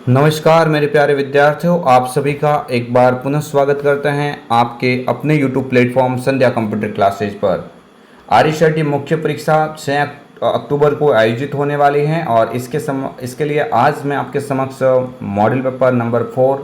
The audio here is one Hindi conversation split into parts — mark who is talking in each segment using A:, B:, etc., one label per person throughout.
A: नमस्कार मेरे प्यारे विद्यार्थियों, आप सभी का एक बार पुनः स्वागत करते हैं आपके अपने YouTube प्लेटफॉर्म संध्या कंप्यूटर क्लासेज पर। आरईसीटी मुख्य परीक्षा 6 अक्टूबर को आयोजित होने वाली है और इसके लिए आज मैं आपके समक्ष मॉडल पेपर नंबर 4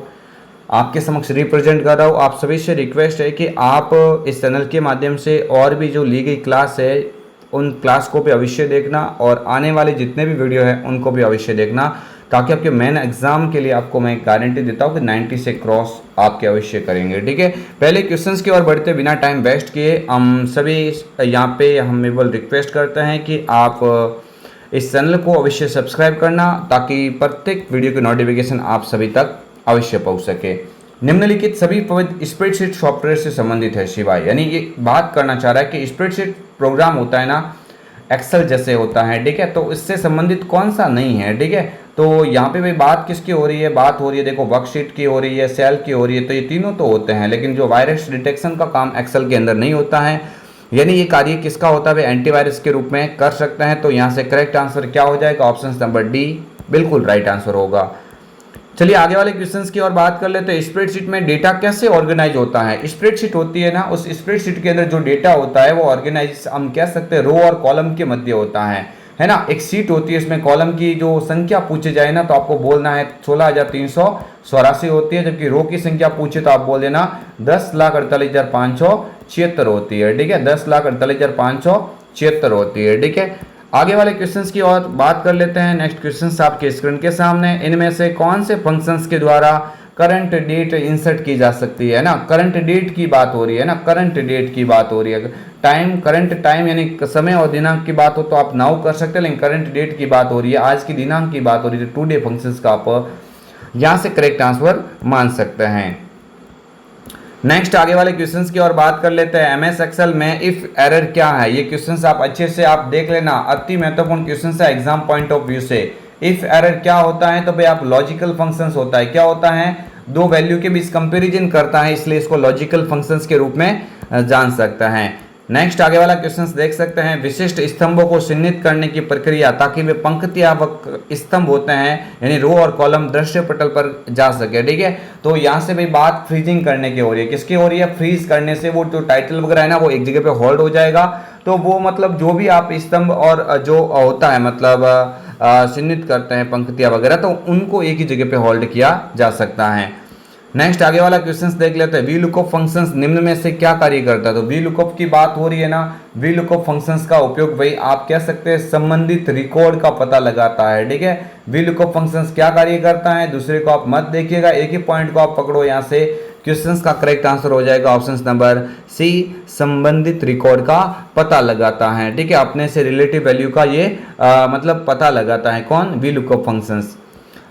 A: आपके समक्ष रिप्रेजेंट कर रहा हूँ। आप सभी से रिक्वेस्ट है कि आप इस चैनल के माध्यम से और भी जो ली गई क्लास है उन क्लास को भी अवश्य देखना और आने वाले जितने भी वीडियो हैं उनको भी अवश्य देखना, ताकि आपके मेन एग्जाम के लिए आपको मैं गारंटी देता हूँ कि 90 से क्रॉस आपके अवश्य करेंगे। ठीक है, पहले क्वेश्चंस की ओर बढ़ते बिना टाइम वेस्ट किए हम सभी यहाँ पे हम केवल रिक्वेस्ट करते हैं कि आप इस चैनल को अवश्य सब्सक्राइब करना, ताकि प्रत्येक वीडियो की नोटिफिकेशन आप सभी तक अवश्य पहुँच सके। निम्नलिखित सभी पद स्प्रेडशीट सॉफ्टवेयर से संबंधित है शिवाय, यानी ये बात करना चाह रहा है कि स्प्रेडशीट प्रोग्राम होता है ना, एक्सेल जैसे होता है। ठीक है, तो इससे संबंधित कौन सा नहीं है। ठीक है, तो यहाँ पे भी बात किसकी हो रही है, बात हो रही है देखो वर्कशीट की हो रही है, सेल की हो रही है, तो ये तीनों तो होते हैं, लेकिन जो वायरस डिटेक्शन का काम एक्सेल के अंदर नहीं होता है, यानी ये कार्य किसका होता है, एंटीवायरस के रूप में कर सकते हैं। तो यहाँ से करेक्ट आंसर क्या हो जाएगा, ऑप्शन नंबर डी बिल्कुल राइट आंसर होगा। चलिए आगे वाले क्वेश्चंस की और बात कर लेते हैं। स्प्रेडशीट में डेटा कैसे ऑर्गेनाइज होता है। स्प्रेडशीट होती है ना, उस स्प्रेडशीट के अंदर जो डेटा होता है वो ऑर्गेनाइज हम कह सकते हैं रो और कॉलम के मध्य होता है ना। एक शीट होती है, इसमें कॉलम की जो संख्या पूछे जाए ना तो आपको बोलना है 16,384 होती है, जबकि रो की संख्या पूछे तो आप बोल देना 10,48,576 होती है। ठीक है, 10,48,576 होती है। ठीक है, आगे वाले क्वेश्चंस की और बात कर लेते हैं। नेक्स्ट क्वेश्चंस आपके स्क्रीन के सामने, इनमें से कौन से फंक्शंस के द्वारा करंट डेट इंसर्ट की जा सकती है ना। करंट डेट की बात हो रही है ना, करंट डेट की बात हो रही है। टाइम, करंट टाइम यानी समय और दिनांक की बात हो तो आप नाउ कर सकते हैं, लेकिन करंट डेट की बात हो रही है, आज की दिनांक की बात हो रही है, तो टुडे फंक्शंस का आप यहाँ से करेक्ट आंसर मान सकते हैं। नेक्स्ट आगे वाले क्वेश्चंस की और बात कर लेते हैं। एमएस एक्सेल में इफ एरर क्या है, ये क्वेश्चंस आप अच्छे से आप देख लेना, अति महत्वपूर्ण क्वेश्चंस है एग्जाम पॉइंट ऑफ व्यू से। इफ एरर क्या होता है, तो भाई आप लॉजिकल फंक्शंस होता है, क्या होता है, दो वैल्यू के बीच कंपैरिजन करता है, इसलिए इसको लॉजिकल फंक्शंस के रूप में जान सकता है। नेक्स्ट आगे वाला क्वेश्चंस देख सकते हैं। विशिष्ट स्तंभों को चिन्हित करने की प्रक्रिया, ताकि वे पंक्तियां व स्तंभ होते हैं यानी रो और कॉलम दृश्य पटल पर जा सके। ठीक है, तो यहाँ से भी बात फ्रीजिंग करने की हो रही है, किसकी हो रही है, फ्रीज करने से वो जो टाइटल वगैरह है ना वो एक जगह पे होल्ड हो जाएगा। तो वो मतलब जो भी आप स्तंभ और जो होता है मतलब चिन्हित करते हैं पंक्तियां वगैरह, तो उनको एक ही जगह पे होल्ड किया जा सकता है। नेक्स्ट आगे वाला क्वेश्चंस देख लेते हैं। वी लुकअप फंक्शंस निम्न में से क्या कार्य करता है। तो वी लुकअप की बात हो रही है ना, वी लुकअप फंक्शंस का उपयोग भाई आप कह सकते हैं संबंधित रिकॉर्ड का पता लगाता है। ठीक है, वी लुकअप फंक्शंस क्या कार्य करता है, दूसरे को आप मत देखिएगा, एक ही पॉइंट को आप पकड़ो, यहाँ से क्वेश्चंस का करेक्ट आंसर हो जाएगा ऑप्शन नंबर सी, संबंधित रिकॉर्ड का पता लगाता है। ठीक है, अपने से रिलेटिव वैल्यू का ये मतलब पता लगाता है, कौन, वी लुकअप फंक्शंस।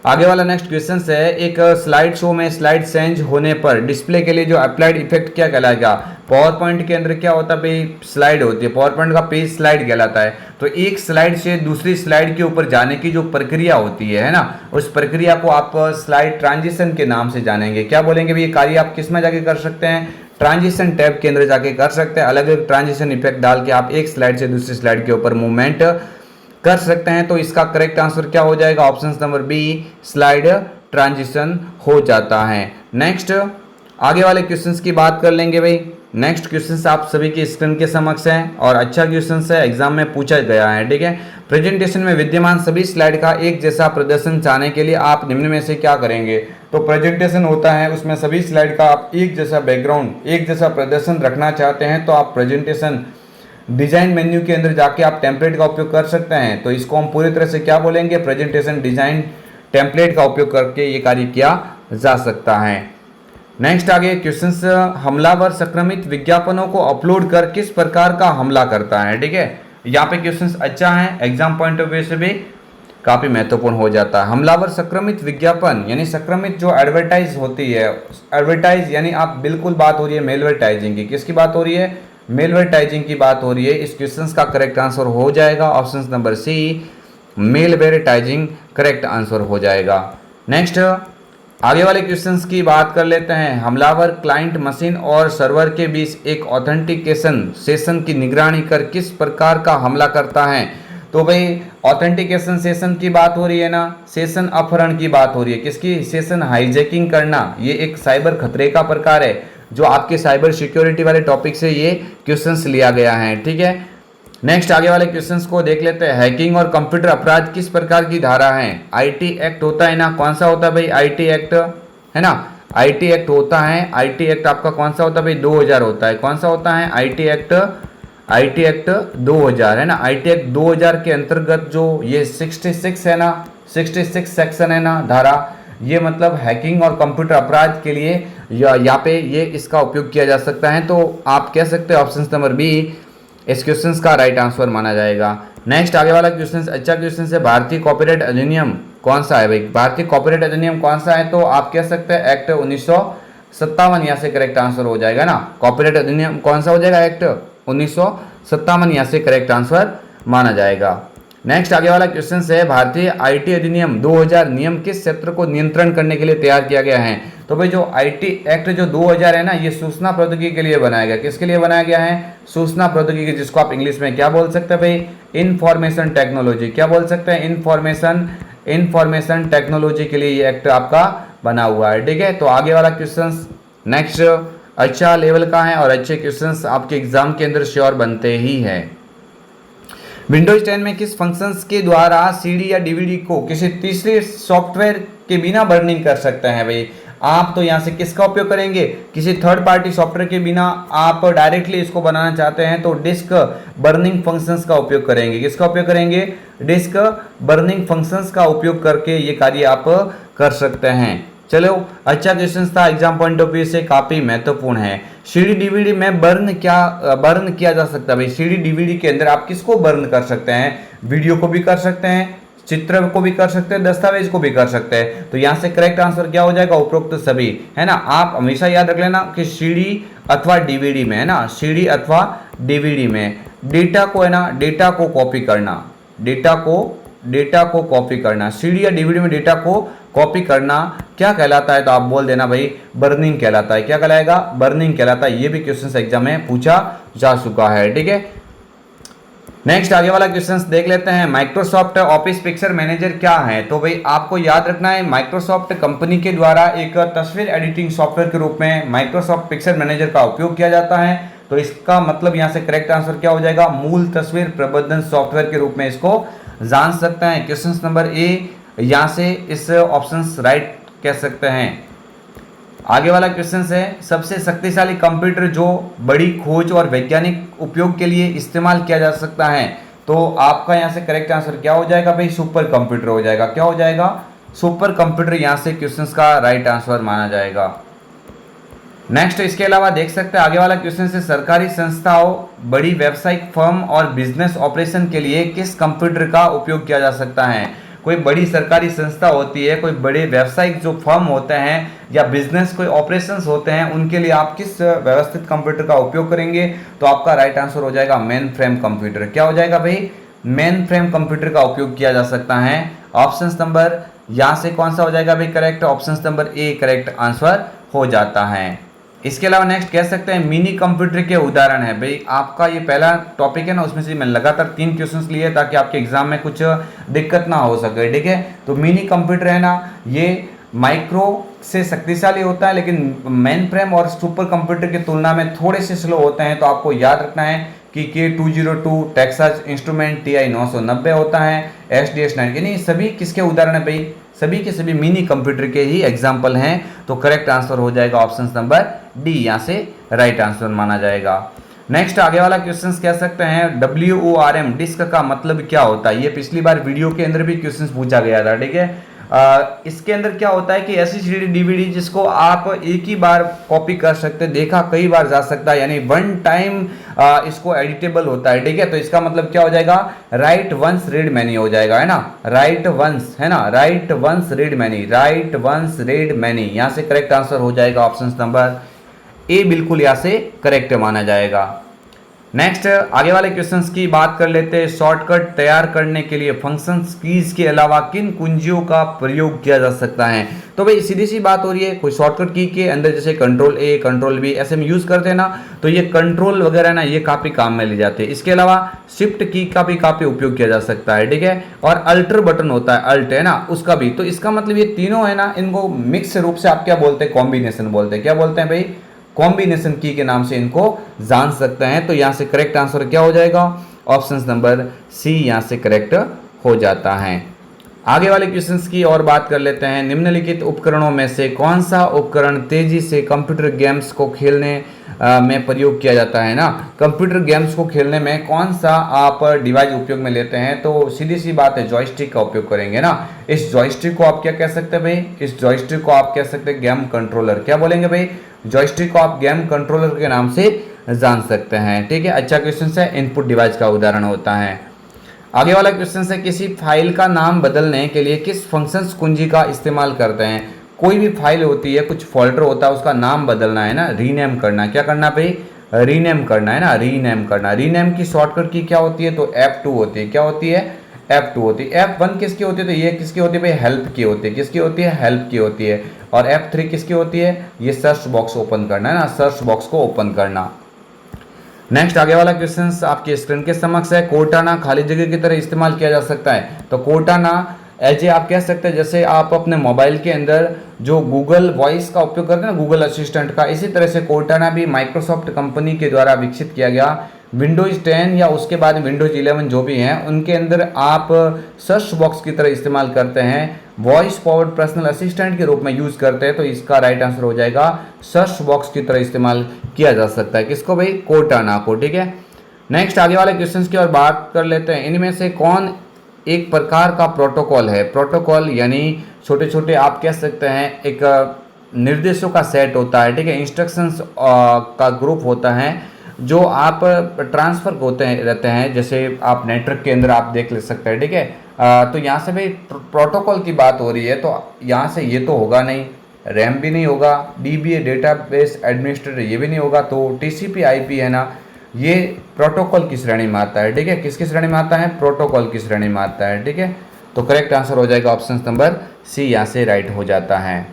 A: आगे वाला नेक्स्ट क्वेश्चन है। एक स्लाइड शो में स्लाइड चेंज होने पर डिस्प्ले के लिए जो अप्लाइड इफेक्ट क्या कहलाएगा। पावर पॉइंट के अंदर क्या होता है भाई, स्लाइड होती है, पावर पॉइंट का पेज स्लाइड कहलाता है। तो एक स्लाइड से दूसरी स्लाइड के ऊपर जाने की जो प्रक्रिया होती है ना, उस प्रक्रिया को आप स्लाइड ट्रांजिशन के नाम से जानेंगे। क्या बोलेंगे भाई, ये कार्य आप किस में जाके कर सकते हैं, ट्रांजिशन टैब के अंदर जाके कर सकते हैं। अलग अलग ट्रांजिशन इफेक्ट डाल के आप एक स्लाइड से दूसरी स्लाइड के ऊपर मूवमेंट कर सकते हैं। तो इसका करेक्ट आंसर क्या हो जाएगा, option number B, slide transition हो जाता है। नेक्स्ट आगे वाले क्वेश्चंस की बात कर लेंगे भाई। नेक्स्ट क्वेश्चंस आप सभी की स्क्रीन के समक्ष है और अच्छा क्वेश्चंस है, एग्जाम में पूछा गया है। ठीक है, प्रेजेंटेशन में विद्यमान सभी स्लाइड का एक जैसा प्रदर्शन चाहने के लिए आप निम्न में से क्या करेंगे। तो प्रेजेंटेशन होता है, उसमें सभी स्लाइड का आप एक जैसा बैकग्राउंड, एक जैसा प्रदर्शन रखना चाहते हैं, तो आप प्रेजेंटेशन डिजाइन मेन्यू के अंदर जाके आप टेम्पलेट का उपयोग कर सकते हैं। तो इसको हम पूरी तरह से क्या बोलेंगे, प्रेजेंटेशन डिजाइन टेम्पलेट का उपयोग करके ये कार्य किया जा सकता है। नेक्स्ट आगे क्वेश्चंस, हमलावर संक्रमित विज्ञापनों को अपलोड कर किस प्रकार का हमला करता है। ठीक है, यहाँ पे क्वेश्चंस अच्छा है, एग्जाम पॉइंट ऑफ व्यू से भी काफी महत्वपूर्ण हो जाता है। हमलावर संक्रमित विज्ञापन यानी संक्रमित जो एडवर्टाइज होती है, एडवर्टाइज यानी आप बिल्कुल बात हो रही है मेलवर्टाइजिंग की, किसकी बात हो रही है, मेलवर्टाइजिंग की बात हो रही है। इस क्वेश्चंस का करेक्ट आंसर हो जाएगा option number C, malvertising correct answer हो जाएगा। नेक्स्ट आगे वाले क्वेश्चंस की बात कर लेते हैं। हमलावर क्लाइंट मशीन और सर्वर के बीच एक ऑथेंटिकेशन सेशन की निगरानी कर किस प्रकार का हमला करता है। तो भाई ऑथेंटिकेशन सेशन की बात हो रही है ना, सेशन अपहरण की बात हो रही है, किसकी, सेशन हाईजैकिंग करना, ये एक साइबर खतरे का प्रकार है जो आपके साइबर सिक्योरिटी वाले टॉपिक से ये क्वेश्चंस लिया गया है, ठीक है। नेक्स्ट आगे वाले क्वेश्चंस को देख लेते हैं। हैकिंग और कंप्यूटर अपराध किस प्रकार की धारा है? आईटी एक्ट होता है ना, कौन सा होता है भाई, आईटी एक्ट है ना, आईटी एक्ट होता है। आईटी एक्ट आपका कौन सा होता है भाई, 2000 होता है। कौन सा होता है आईटी एक्ट, आईटी एक्ट 2000 है ना। आईटी एक्ट 2000 के अंतर्गत जो ये 66 है ना, 66 सेक्शन है ना धारा, ये मतलब हैकिंग और कंप्यूटर अपराध के लिए यहाँ पे ये इसका उपयोग किया जा सकता है। तो आप कह सकते हैं ऑप्शन नंबर बी इस क्वेश्चन का राइट आंसर माना जाएगा। नेक्स्ट आगे वाला क्वेश्चन अच्छा क्वेश्चन है। भारतीय कॉपीराइट अधिनियम कौन सा है भाई, भारतीय कॉपीराइट अधिनियम कौन सा है? तो आप कह सकते हैं एक्ट 1957 यहाँ से करेक्ट आंसर हो जाएगा ना। कॉपीराइट अधिनियम कौन सा हो जाएगा, एक्ट 1957 यहाँ से करेक्ट आंसर माना जाएगा। नेक्स्ट आगे वाला क्वेश्चन है। भारतीय आईटी अधिनियम 2000 नियम किस क्षेत्र को नियंत्रण करने के लिए तैयार किया गया है? तो भाई जो आईटी एक्ट जो 2000 है ना, ये सूचना प्रौद्योगिकी के लिए बनाया गया। किसके लिए बनाया गया है? सूचना प्रौद्योगिकी, जिसको आप इंग्लिश में क्या बोल सकते हैं भाई, इंफॉर्मेशन टेक्नोलॉजी। क्या बोल सकते हैं? इंफॉर्मेशन टेक्नोलॉजी के लिए ये एक्ट आपका बना हुआ है, ठीक है। तो आगे वाला क्वेश्चन नेक्स्ट अच्छा लेवल का है और अच्छे क्वेश्चन आपके एग्जाम के अंदर श्योर बनते ही है। विंडोज 10 में किस फंक्शंस के द्वारा सीडी या डीवीडी को किसी तीसरे सॉफ्टवेयर के बिना बर्निंग कर सकते हैं भाई? आप तो यहाँ से किसका उपयोग करेंगे? किसी थर्ड पार्टी सॉफ्टवेयर के बिना आप डायरेक्टली इसको बनाना चाहते हैं तो डिस्क बर्निंग फंक्शंस का उपयोग करेंगे। किसका उपयोग करेंगे? डिस्क बर्निंग फंक्शंस का उपयोग करके ये कार्य आप कर सकते हैं। चलो अच्छा क्वेश्चन था, एग्जाम पॉइंट ऑफ व्यू से काफी महत्वपूर्ण है। सीडी डीवीडी में बर्न किया जा सकता है भाई? सीडी डीवीडी के अंदर आप किसको बर्न कर सकते हैं? वीडियो को भी कर सकते हैं, चित्र को भी कर सकते हैं, दस्तावेज को भी कर सकते हैं। तो यहाँ से करेक्ट आंसर क्या हो जाएगा? उपरोक्त सभी, है ना। आप हमेशा याद रख लेना कि सीडी अथवा डीवीडी में, है ना, सीडी अथवा डीवीडी में डेटा को, है ना, डेटा को कॉपी करना, डेटा को कॉपी करना, सीडी या डीवीडी में डेटा को कॉपी करना क्या कहलाता है? तो आप बोल देना भाई बर्निंग कहलाता है। क्या कहलाएगा? बर्निंग कहलाता है। ये भी क्वेश्चन एग्जाम में पूछा जा चुका है, ठीक है। नेक्स्ट आगे वाला क्वेश्चन देख लेते हैं। माइक्रोसॉफ्ट ऑफिस पिक्चर मैनेजर क्या है? तो भाई आपको याद रखना है, माइक्रोसॉफ्ट कंपनी के द्वारा एक तस्वीर एडिटिंग सॉफ्टवेयर के रूप में माइक्रोसॉफ्ट पिक्चर मैनेजर का उपयोग किया जाता है। तो इसका मतलब यहाँ से करेक्ट आंसर क्या हो जाएगा? मूल तस्वीर प्रबंधन सॉफ्टवेयर के रूप में इसको जान सकते हैं। क्वेश्चन नंबर ए यहाँ से इस ऑप्शन राइट कह सकते हैं। आगे वाला क्वेश्चन है। सबसे शक्तिशाली कंप्यूटर जो बड़ी खोज और वैज्ञानिक उपयोग के लिए इस्तेमाल किया जा सकता है? तो आपका यहाँ से करेक्ट आंसर क्या हो जाएगा भाई? सुपर कंप्यूटर हो जाएगा। क्या हो जाएगा? सुपर कंप्यूटर यहाँ से क्वेश्चन का राइट आंसर माना जाएगा। नेक्स्ट इसके अलावा देख सकते हैं आगे वाला क्वेश्चन से। सरकारी संस्थाओं, बड़ी व्यावसायिक फर्म और बिजनेस ऑपरेशन के लिए किस कंप्यूटर का उपयोग किया जा सकता है? कोई बड़ी सरकारी संस्था होती है, कोई बड़े व्यावसायिक जो फर्म होते हैं या बिजनेस कोई ऑपरेशंस होते हैं, उनके लिए आप किस व्यवस्थित कंप्यूटर का उपयोग करेंगे? तो आपका राइट आंसर हो जाएगा मेन फ्रेम कंप्यूटर। क्या हो जाएगा भाई? मेन फ्रेम कंप्यूटर का उपयोग किया जा सकता है। ऑप्शन नंबर यहाँ से कौन सा हो जाएगा भाई correct? Option number A correct answer हो जाता है। इसके अलावा नेक्स्ट कह सकते हैं मिनी कंप्यूटर के उदाहरण है भाई। आपका ये पहला टॉपिक है ना, उसमें से मैंने लगातार 3 क्वेश्चंस लिए ताकि आपके एग्जाम में कुछ दिक्कत ना हो सके, ठीक है। तो मिनी कंप्यूटर है ना, ये माइक्रो से शक्तिशाली होता है लेकिन मेन फ्रेम और सुपर कंप्यूटर की तुलना में थोड़े से स्लो होते हैं। तो आपको याद रखना है कि K202 टेक्सास इंस्ट्रूमेंट TI 990 होता है, SDS 9, यानी सभी किसके उदाहरण है भाई? सभी के सभी मिनी कंप्यूटर के ही एग्जाम्पल हैं। तो करेक्ट आंसर हो जाएगा ऑप्शन नंबर डी, यहाँ से राइट आंसर माना जाएगा। नेक्स्ट आगे वाला क्वेश्चन कह सकते हैं WORM डिस्क का मतलब क्या होता है? ये पिछली बार वीडियो के अंदर भी क्वेश्चन पूछा गया था, ठीक है। इसके अंदर क्या होता है कि ऐसी सीडी डीवीडी जिसको आप एक ही बार कॉपी कर सकते, देखा कई बार जा सकता है, यानी वन टाइम इसको एडिटेबल होता है, ठीक है। तो इसका मतलब क्या हो जाएगा? राइट वंस रीड मैनी हो जाएगा, है ना। राइट वंस, है ना, write once read many, write once read many, यहाँ से करेक्ट आंसर हो जाएगा ऑप्शन नंबर ए, बिल्कुल यहाँ से करेक्ट माना जाएगा। नेक्स्ट आगे वाले क्वेश्चंस की बात कर लेते हैं। शॉर्टकट तैयार करने के लिए फंक्शंस कीज के अलावा किन कुंजियों का प्रयोग किया जा सकता है? तो भाई सीधी सी बात हो रही है, कोई शॉर्टकट की के अंदर जैसे कंट्रोल ए कंट्रोल बी ऐसे में यूज करते हैं ना, तो ये कंट्रोल वगैरह ना ये काफी काम में ले जाते हैं। इसके अलावा शिफ्ट की का भी काफी उपयोग किया जा सकता है, ठीक है। और अल्टर बटन होता है, अल्ट है ना, उसका भी। तो इसका मतलब ये तीनों है ना, इनको मिक्स रूप से आप क्या बोलते हैं? कॉम्बिनेशन बोलते हैं। क्या बोलते हैं भाई? कॉम्बिनेशन की के नाम से इनको जान सकते हैं। तो यहां से करेक्ट आंसर क्या हो जाएगा? ऑप्शन नंबर सी यहां से करेक्ट हो जाता है। आगे वाले क्वेश्चंस की और बात कर लेते हैं। निम्नलिखित उपकरणों में से कौन सा उपकरण तेजी से कंप्यूटर गेम्स को खेलने में प्रयोग किया जाता है ना? कंप्यूटर गेम्स को खेलने में कौन सा आप डिवाइस उपयोग में लेते हैं? तो सीधी सी बात है, जॉयस्टिक का उपयोग करेंगे ना। इस जॉयस्टिक को आप क्या कह सकते हैं भाई? इस जॉयस्टिक को आप कह सकते हैं गेम कंट्रोलर। क्या बोलेंगे भाई? जॉयस्टिक को आप गेम कंट्रोलर के नाम से जान सकते हैं, ठीक है। अच्छा क्वेश्चन है, इनपुट डिवाइस का उदाहरण होता है। आगे वाला क्वेश्चन है, किसी फाइल का नाम बदलने के लिए किस फंक्शंस कुंजी का इस्तेमाल करते हैं? कोई भी फाइल होती है, कुछ फोल्डर होता है, उसका नाम बदलना है ना, रीनेम करना। क्या करना भाई? रीनेम करना है ना, रीनेम करना। रीनेम की शॉर्टकट की क्या होती है? तो F2 होती है। क्या होती है? F2 होती है। F1 किसकी होती है? तो ये किसकी होती है भाई? हेल्प की होती है। किसकी होती है? हेल्प की होती है। और F3 किसकी होती है? ये सर्च बॉक्स ओपन करना है ना, सर्च बॉक्स को ओपन करना। नेक्स्ट आगे वाला क्वेश्चन आपकी स्क्रीन के समक्ष है। कोर्टाना खाली जगह की तरह इस्तेमाल किया जा सकता है। तो कोर्टाना एज ए आप कह सकते हैं, जैसे आप अपने मोबाइल के अंदर जो गूगल वॉइस का उपयोग करते हैं ना, गूगल असिस्टेंट का, इसी तरह से कोर्टाना भी माइक्रोसॉफ्ट कंपनी के द्वारा विकसित किया गया। विंडोज 10 या उसके बाद विंडोज 11 जो भी हैं, उनके अंदर आप सर्च बॉक्स की तरह इस्तेमाल करते हैं, वॉइस पावर्ड पर्सनल असिस्टेंट के रूप में यूज करते हैं। तो इसका राइट आंसर हो जाएगा सर्च बॉक्स की तरह इस्तेमाल किया जा सकता है। किसको भाई? कोर्टाना को, ठीक है। नेक्स्ट आगे वाले क्वेश्चंस की और बात कर लेते हैं। इनमें से कौन एक प्रकार का प्रोटोकॉल है? प्रोटोकॉल यानी छोटे छोटे आप कह सकते हैं एक निर्देशों का सेट होता है, ठीक है। इंस्ट्रक्शंस का ग्रुप होता है जो आप ट्रांसफर होते हैं रहते हैं, जैसे आप नेटवर्क के अंदर आप देख ले सकते हैं, ठीक है। तो यहाँ से भाई प्रोटोकॉल की बात हो रही है, तो यहाँ से ये तो होगा नहीं, रैम भी नहीं होगा, DBA डेटाबेस एडमिनिस्ट्रेटर ये भी नहीं होगा, तो TCP/IP है ना, ये प्रोटोकॉल की श्रेणी में आता है, ठीक है। किसकी श्रेणी में आता है? प्रोटोकॉल की श्रेणी में आता है, ठीक है। तो करेक्ट आंसर हो जाएगा ऑप्शन नंबर सी, यहाँ से राइट हो जाता है।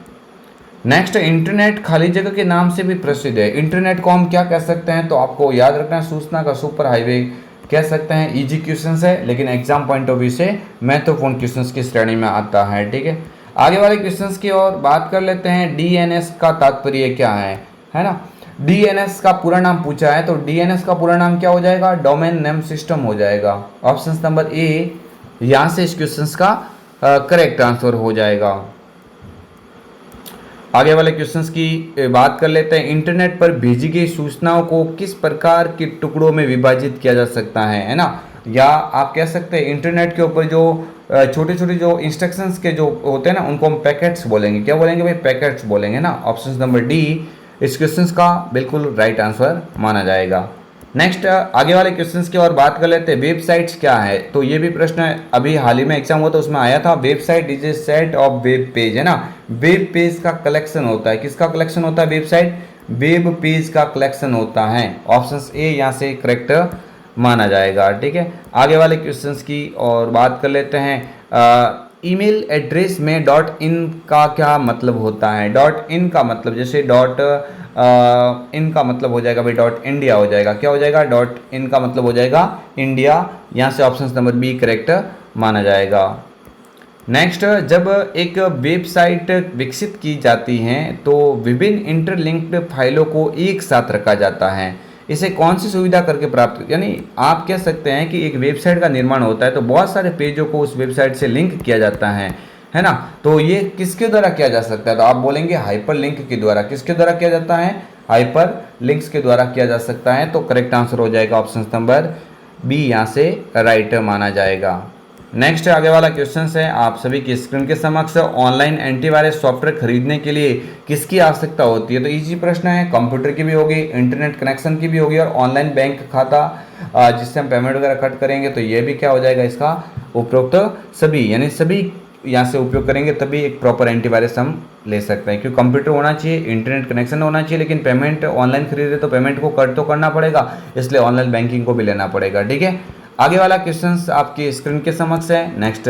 A: नेक्स्ट, इंटरनेट खाली जगह के नाम से भी प्रसिद्ध है। इंटरनेट को हम क्या कह सकते हैं? तो आपको याद रखना है, सूचना का सुपर हाईवे कह सकते हैं। इजी क्वेश्चन है, लेकिन एग्जाम पॉइंट ऑफ व्यू से महत्वपूर्ण क्वेश्चंस की श्रेणी में आता है, ठीक है। आगे वाले क्वेश्चंस की और बात कर लेते हैं। DNS का तात्पर्य क्या है ना। DNS का पूरा नाम पूछा है, तो DNS का पूरा नाम क्या हो जाएगा? डोमेन नेम सिस्टम हो जाएगा। ऑप्शन नंबर ए यहाँ से इस क्वेश्चन का करेक्ट आंसर हो जाएगा। आगे वाले क्वेश्चंस की बात कर लेते हैं। इंटरनेट पर भेजी गई सूचनाओं को किस प्रकार के टुकड़ों में विभाजित किया जा सकता है ना, या आप कह सकते हैं इंटरनेट के ऊपर जो छोटे छोटे जो इंस्ट्रक्शंस के जो होते हैं ना, उनको हम पैकेट्स बोलेंगे। क्या बोलेंगे भाई? पैकेट्स बोलेंगे ना। ऑप्शन नंबर डी इस क्वेश्चंस का बिल्कुल राइट आंसर माना जाएगा। नेक्स्ट आगे वाले क्वेश्चंस की और बात कर लेते हैं। वेबसाइट्स क्या है? तो ये भी प्रश्न अभी हाल ही में एग्जाम हुआ तो उसमें आया था। Website is a set of web page, है ना। वेब पेज का कलेक्शन होता है। किसका कलेक्शन होता है? वेबसाइट वेब पेज का कलेक्शन होता है। ऑप्शन ए यहाँ से करेक्ट माना जाएगा, ठीक है। आगे वाले क्वेश्चंस की और बात कर लेते हैं। ईमेल एड्रेस में .in का क्या मतलब होता है? .in का मतलब जैसे .in का मतलब हो जाएगा भाई .india हो जाएगा। क्या हो जाएगा? .in का मतलब हो जाएगा इंडिया। यहाँ से ऑप्शन नंबर बी करेक्ट माना जाएगा। नेक्स्ट, जब एक वेबसाइट विकसित की जाती है तो विभिन्न इंटरलिंक्ड फाइलों को एक साथ रखा जाता है। इसे कौन सी सुविधा करके प्राप्त, यानी आप कह सकते हैं कि एक वेबसाइट का निर्माण होता है तो बहुत सारे पेजों को उस वेबसाइट से लिंक किया जाता है ना। तो ये किसके द्वारा किया जा सकता है? तो आप बोलेंगे हाइपर लिंक के द्वारा। किसके द्वारा किया जाता है? हाइपर लिंक्स के द्वारा किया जा सकता है। तो करेक्ट आंसर हो जाएगा ऑप्शन नंबर बी, यहाँ से राइट माना जाएगा। नेक्स्ट आगे वाला क्वेश्चन है आप सभी की स्क्रीन के समक्ष। ऑनलाइन एंटीवायरस सॉफ्टवेयर खरीदने के लिए किसकी आवश्यकता होती है? तो इजी प्रश्न है। कंप्यूटर की भी होगी, इंटरनेट कनेक्शन की भी होगी, और ऑनलाइन बैंक खाता जिससे हम पेमेंट वगैरह कट करेंगे, तो ये भी क्या हो जाएगा इसका? उपरोक्त सभी, यानी सभी यहाँ से उपयोग करेंगे तभी एक प्रॉपर एंटीवायरस हम ले सकते हैं। क्योंकि कंप्यूटर होना चाहिए, इंटरनेट कनेक्शन होना चाहिए, लेकिन पेमेंट ऑनलाइन खरीदे तो पेमेंट को कट तो करना पड़ेगा, इसलिए ऑनलाइन बैंकिंग को भी लेना पड़ेगा। ठीक है, आगे वाला क्वेश्चन आपकी स्क्रीन के समक्ष है। नेक्स्ट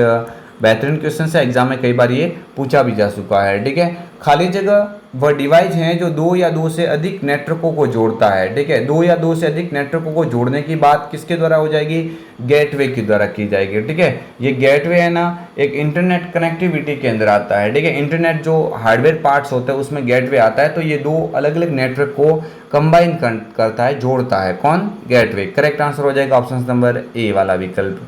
A: बेहतरीन क्वेश्चन है, एग्जाम में कई बार ये पूछा भी जा चुका है। ठीक है, खाली जगह वह डिवाइस है जो दो या दो से अधिक नेटवर्कों को जोड़ता है। ठीक है, दो या दो से अधिक नेटवर्कों को जोड़ने की बात किसके द्वारा हो जाएगी? गेटवे के द्वारा की जाएगी। ठीक है, ये गेटवे है ना, एक इंटरनेट कनेक्टिविटी के अंदर आता है। ठीक है, इंटरनेट जो हार्डवेयर पार्ट्स होते हैं उसमें गेटवे आता है, तो ये दो अलग अलग नेटवर्क को कंबाइन करता है, जोड़ता है। कौन? गेटवे। करेक्ट आंसर हो जाएगा ऑप्शन नंबर ए वाला विकल्प।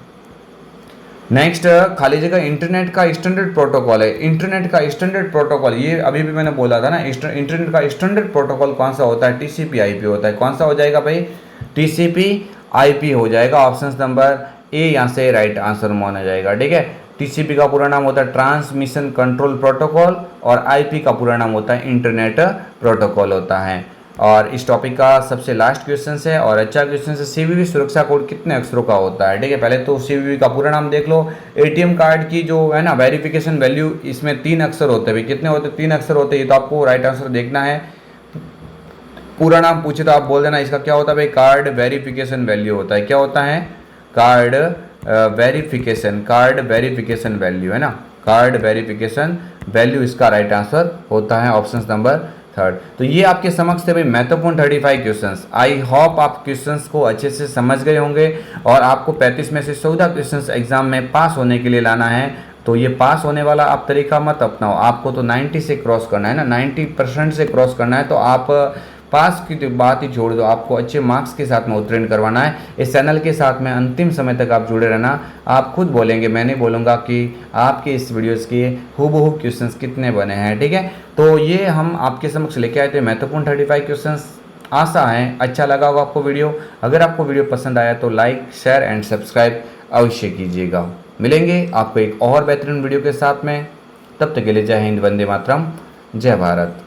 A: नेक्स्ट खाली जगह इंटरनेट का स्टैंडर्ड प्रोटोकॉल है। इंटरनेट का स्टैंडर्ड प्रोटोकॉल, ये अभी भी मैंने बोला था ना, इंटरनेट का स्टैंडर्ड प्रोटोकॉल कौन सा होता है? टीसीपी आईपी होता है। कौन सा हो जाएगा भाई? टीसीपी आईपी हो जाएगा। ऑप्शन नंबर ए यहाँ से राइट आंसर माना जाएगा। ठीक है, टीसीपी का पूरा नाम होता है ट्रांसमिशन कंट्रोल प्रोटोकॉल और आईपी का पूरा नाम होता है इंटरनेट प्रोटोकॉल होता है। और इस टॉपिक का सबसे लास्ट क्वेश्चन है और अच्छा क्वेश्चन है, सीवीवी सुरक्षा कोड कितने अक्षरों का होता है? ठीक है, पहले तो सीवीवी का पूरा नाम देख लो। एटीएम कार्ड की जो है ना वेरिफिकेशन वैल्यू, इसमें 3 अक्षर होते हैं। कितने होते हैं? 3 अक्षर होते हैं। ये तो आपको राइट आंसर देखना है। पूरा नाम पूछे तो आप बोल देना इसका क्या होता है भाई? कार्ड वेरिफिकेशन वैल्यू होता है। क्या होता है? कार्ड वेरिफिकेशन वैल्यू है ना, कार्ड वेरिफिकेशन वैल्यू इसका राइट आंसर होता है ऑप्शन नंबर 3। तो ये आपके समक्ष थे भाई महत्वपूर्ण 35 क्वेश्चंस। आई होप आप क्वेश्चंस को अच्छे से समझ गए होंगे और आपको 35 में से 14 क्वेश्चंस एग्जाम में पास होने के लिए लाना है। तो ये पास होने वाला आप तरीका मत अपनाओ, आपको तो 90 से क्रॉस करना है ना, 90% से क्रॉस करना है। तो आप पास की तो बात ही छोड़ दो, आपको अच्छे मार्क्स के साथ में उत्तीर्ण करवाना है। इस चैनल के साथ में अंतिम समय तक आप जुड़े रहना। आप खुद बोलेंगे, मैं नहीं बोलूँगा कि आपके इस वीडियोस के हूबहू क्वेश्चंस कितने बने हैं। ठीक है, तो ये हम आपके समक्ष लेके आए थे महत्वपूर्ण 35 क्वेश्चंस। आशा है अच्छा लगा होगा आपको वीडियो। अगर आपको वीडियो पसंद आया तो लाइक, शेयर एंड सब्सक्राइब अवश्य कीजिएगा। मिलेंगे आपको एक और बेहतरीन वीडियो के साथ में, तब तक के लिए जय हिंद, वंदे मातरम, जय भारत।